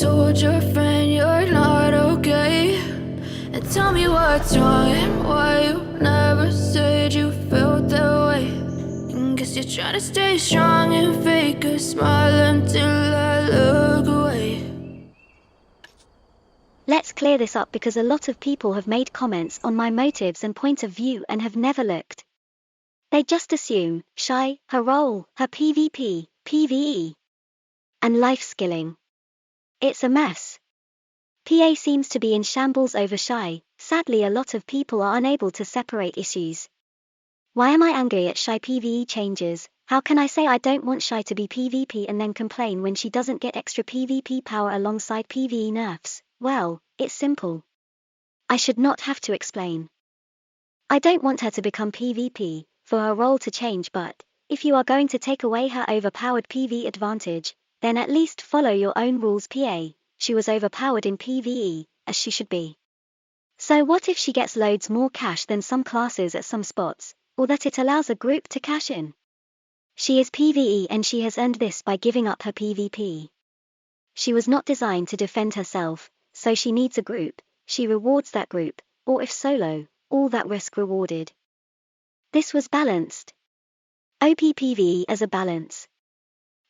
told your friend you're not okay? And tell me what's wrong and why you never said you felt that way. And guess you're trying to stay strong and fake a smile until I look away. Let's clear this up because a lot of people have made comments on my motives and point of view and have never looked. They just assume Shai, her role, her PvP, PvE, and life skilling. It's a mess. PA seems to be in shambles over Shai. Sadly, a lot of people are unable to separate issues. Why am I angry at Shai PvE changes? How can I say I don't want Shai to be PvP and then complain when she doesn't get extra PvP power alongside PvE nerfs? Well, it's simple. I should not have to explain. I don't want her to become PvP, for her role to change, but if you are going to take away her overpowered PvE advantage, then at least follow your own rules. PA, she was overpowered in PvE, as she should be. So what if she gets loads more cash than some classes at some spots, or that it allows a group to cash in? She is PvE and she has earned this by giving up her PvP. She was not designed to defend herself, so she needs a group. She rewards that group, or if solo, all that risk rewarded. This was balanced. OP PvE as a balance.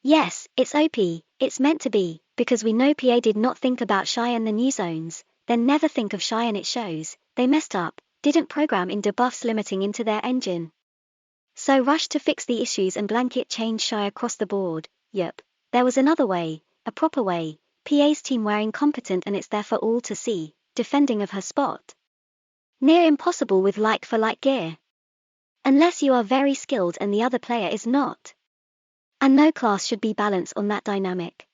Yes, it's OP, it's meant to be, because we know PA did not think about Shai and the new zones, then never think of Shai and it shows, they messed up, didn't program in debuffs limiting into their engine. So rushed to fix the issues and blanket change Shai across the board. Yep, there was another way, a proper way. PA's team were incompetent and it's there for all to see, defending of her spot. Near impossible with like-for-like gear. Unless you are very skilled and the other player is not. And no class should be balanced on that dynamic.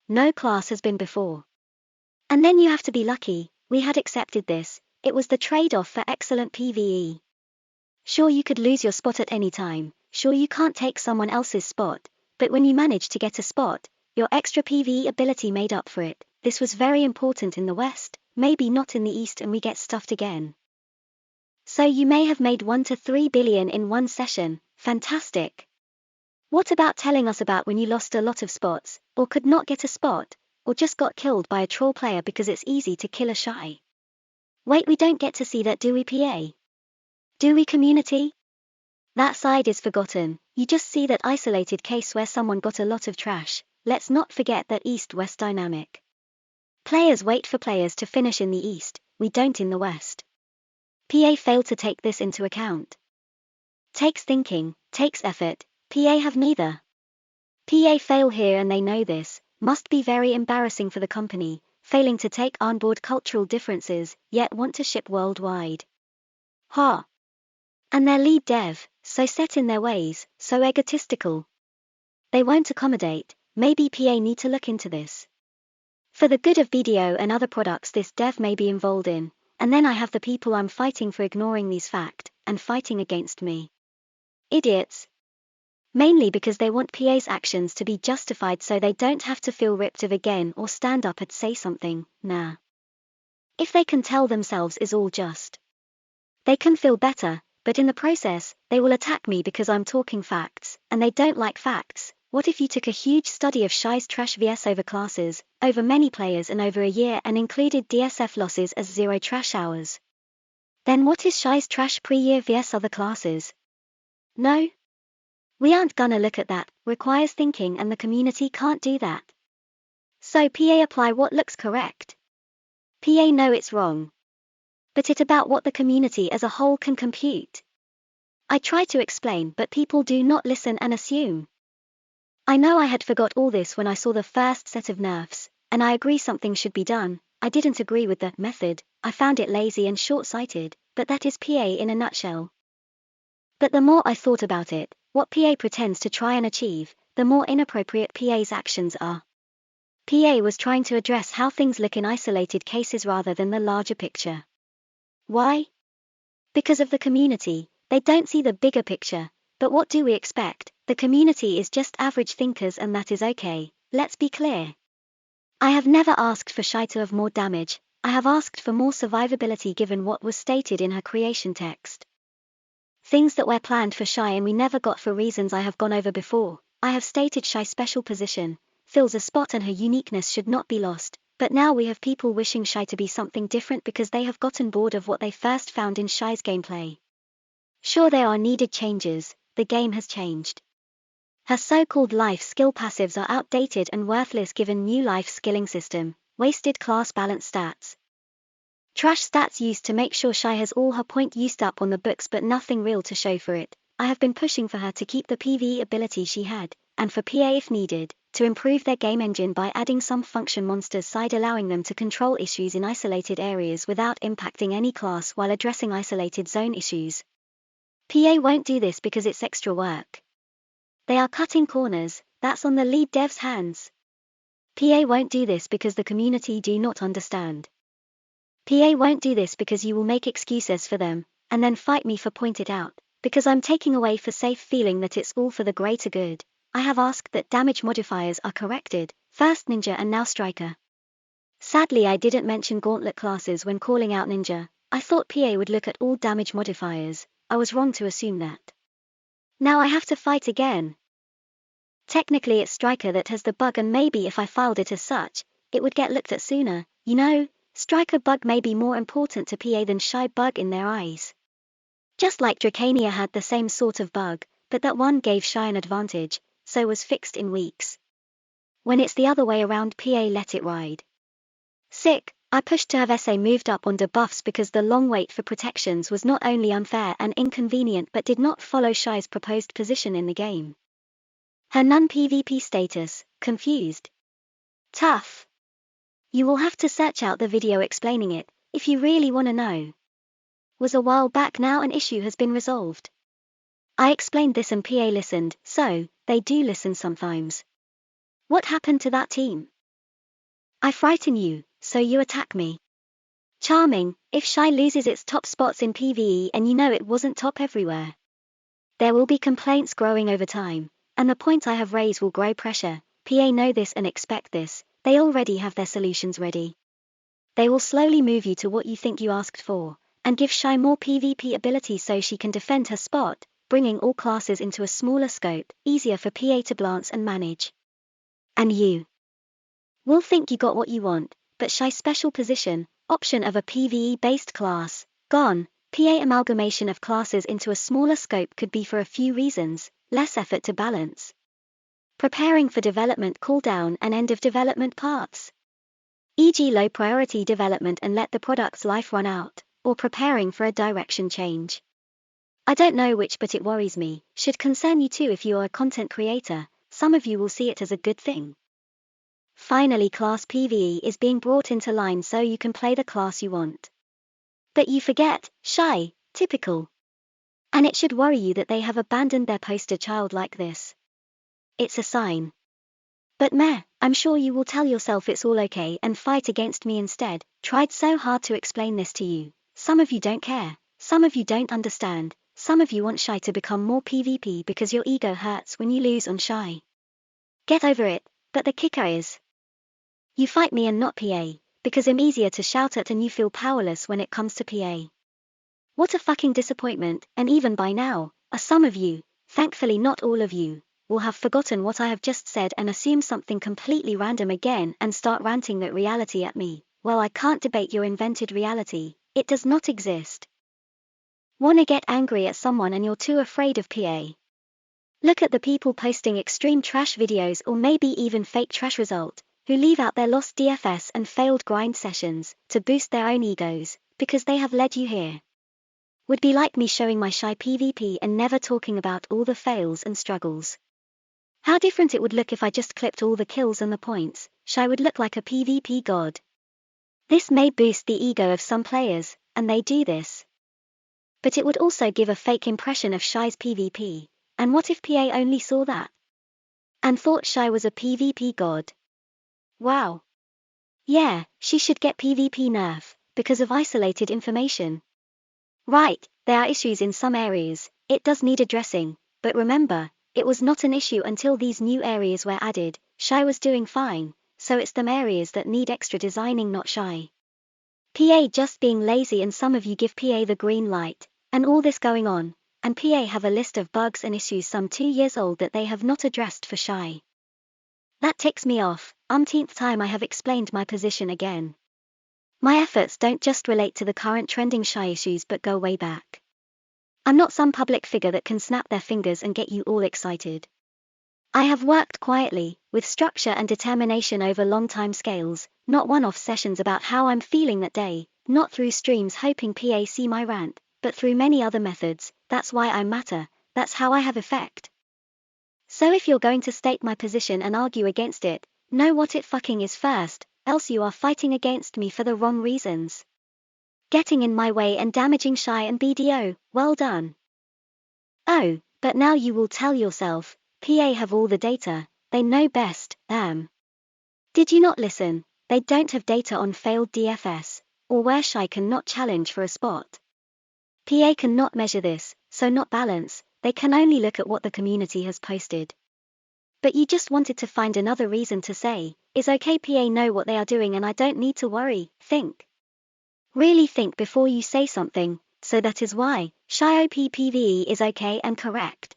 No class has been before. And then you have to be lucky. We had accepted this, it was the trade-off for excellent PvE. Sure, you could lose your spot at any time, sure you can't take someone else's spot, but when you manage to get a spot, your extra PvE ability made up for it. This was very important in the West, maybe not in the East, and we get stuffed again. So you may have made 1 to 3 billion in one session, fantastic. What about telling us about when you lost a lot of spots, or could not get a spot, or just got killed by a troll player because it's easy to kill a Shai? Wait, we don't get to see that, do we, PA? Do we, community? That side is forgotten, you just see that isolated case where someone got a lot of trash. Let's not forget that East-West dynamic. Players wait for players to finish in the East, we don't in the West. PA failed to take this into account. Takes thinking, takes effort, PA have neither. PA fail here and they know this, must be very embarrassing for the company, failing to take on board cultural differences, yet want to ship worldwide. Ha! And their lead dev, so set in their ways, so egotistical. They won't accommodate, maybe PA need to look into this. For the good of BDO and other products this dev may be involved in, and then I have the people I'm fighting for ignoring these facts, and fighting against me. Idiots. Mainly because they want PA's actions to be justified so they don't have to feel ripped of again or stand up and say something. Nah. If they can tell themselves is all just. They can feel better, but in the process, they will attack me because I'm talking facts, and they don't like facts. What if you took a huge study of Shai's trash vs over classes, over many players and over a year and included DSF losses as 0 trash hours? Then what is Shai's trash pre-year vs other classes? No? We aren't gonna look at that, requires thinking and the community can't do that. So PA apply what looks correct. PA know it's wrong. But it about what the community as a whole can compute. I try to explain but people do not listen and assume. I know I had forgot all this when I saw the first set of nerfs, and I agree something should be done. I didn't agree with the method, I found it lazy and short-sighted, but that is PA in a nutshell. But the more I thought about it, what PA pretends to try and achieve, the more inappropriate PA's actions are. PA was trying to address how things look in isolated cases rather than the larger picture. Why? Because of the community, they don't see the bigger picture, but what do we expect? The community is just average thinkers and that is okay, let's be clear. I have never asked for Shai to have more damage, I have asked for more survivability given what was stated in her creation text. Things that were planned for Shai and we never got for reasons I have gone over before. I have stated Shai's special position, fills a spot and her uniqueness should not be lost, but now we have people wishing Shai to be something different because they have gotten bored of what they first found in Shai's gameplay. Sure, there are needed changes, the game has changed. Her so-called life skill passives are outdated and worthless given new life skilling system, wasted class balance stats. Trash stats used to make sure Shai has all her point used up on the books but nothing real to show for it. I have been pushing for her to keep the PvE ability she had, and for PA if needed, to improve their game engine by adding some function monsters side allowing them to control issues in isolated areas without impacting any class while addressing isolated zone issues. PA won't do this because it's extra work. They are cutting corners, that's on the lead dev's hands. PA won't do this because the community do not understand. PA won't do this because you will make excuses for them, and then fight me for point it out, because I'm taking away for safe feeling that it's all for the greater good. I have asked that damage modifiers are corrected, first Ninja and now Striker. Sadly I didn't mention Gauntlet classes when calling out Ninja. I thought PA would look at all damage modifiers. I was wrong to assume that. Now I have to fight again. Technically it's Striker that has the bug and maybe if I filed it as such, it would get looked at sooner, you know, Striker bug may be more important to PA than Shai bug in their eyes. Just like Dracania had the same sort of bug, but that one gave Shai an advantage, so was fixed in weeks. When it's the other way around PA let it ride. Sick, I pushed to have SA moved up on debuffs because the long wait for protections was not only unfair and inconvenient but did not follow Shai's proposed position in the game. Her non-PvP status, confused. Tough. You will have to search out the video explaining it, if you really want to know. Was a while back now an issue has been resolved. I explained this and PA listened, so, they do listen sometimes. What happened to that team? I frighten you, so you attack me. Charming, if Shai loses its top spots in PvE and you know it wasn't top everywhere. There will be complaints growing over time, and the points I have raised will grow pressure. PA know this and expect this, they already have their solutions ready. They will slowly move you to what you think you asked for, and give Shai more PvP ability so she can defend her spot, bringing all classes into a smaller scope, easier for PA to glance and manage. And you will think you got what you want, but Shai's special position, option of a PvE-based class, gone. PA amalgamation of classes into a smaller scope could be for a few reasons, less effort to balance. Preparing for development cooldown and end of development paths. E.g. low priority development and let the product's life run out, or preparing for a direction change. I don't know which but it worries me, should concern you too if you are a content creator, some of you will see it as a good thing. Finally class PvE is being brought into line so you can play the class you want. But you forget, Shai, typical. And it should worry you that they have abandoned their poster child like this. It's a sign. But meh, I'm sure you will tell yourself it's all okay and fight against me instead. Tried so hard to explain this to you. Some of you don't care, some of you don't understand, some of you want Shai to become more PvP because your ego hurts when you lose on Shai. Get over it, but the kicker is, you fight me and not PA, because I'm easier to shout at and you feel powerless when it comes to PA. What a fucking disappointment, and even by now, some of you, thankfully not all of you, will have forgotten what I have just said and assume something completely random again and start ranting that reality at me. Well, I can't debate your invented reality, it does not exist. Wanna get angry at someone and you're too afraid of PA. Look at the people posting extreme trash videos or maybe even fake trash result, who leave out their lost DFS and failed grind sessions, to boost their own egos, because they have led you here. Would be like me showing my Shai PvP and never talking about all the fails and struggles. How different it would look if I just clipped all the kills and the points. Shai would look like a PvP god. This may boost the ego of some players, and they do this. But it would also give a fake impression of Shai's PvP, and what if PA only saw that? And thought Shai was a PvP god? Wow. Yeah, she should get PvP nerf, because of isolated information. Right, there are issues in some areas, it does need addressing, but remember, it was not an issue until these new areas were added. Shai was doing fine, so it's them areas that need extra designing, not Shai. PA just being lazy and some of you give PA the green light, and all this going on, and PA have a list of bugs and issues some 2 years old that they have not addressed for Shai. That ticks me off. Umpteenth time I have explained my position again. My efforts don't just relate to the current trending Shai issues but go way back. I'm not some public figure that can snap their fingers and get you all excited. I have worked quietly, with structure and determination over long time scales, not one-off sessions about how I'm feeling that day, not through streams hoping PA see my rant, but through many other methods. That's why I matter, that's how I have effect. So if you're going to state my position and argue against it, know what it fucking is first, else you are fighting against me for the wrong reasons. Getting in my way and damaging Shai and BDO, well done. Oh, but now you will tell yourself, PA have all the data, they know best. Did you not listen? They don't have data on failed DFS, or where Shai cannot challenge for a spot. PA cannot measure this, so not balance, they can only look at what the community has posted. But you just wanted to find another reason to say, is okay, PA know what they are doing and I don't need to worry. Think. Really think before you say something, so that is why, Shai PVE is okay and correct.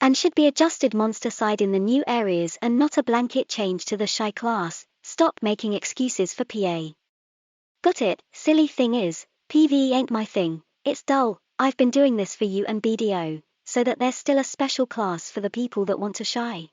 And should be adjusted monster side in the new areas and not a blanket change to the Shai class. Stop making excuses for PA. Got it? Silly thing is, PvE ain't my thing, it's dull. I've been doing this for you and BDO, so that there's still a special class for the people that want to Shai.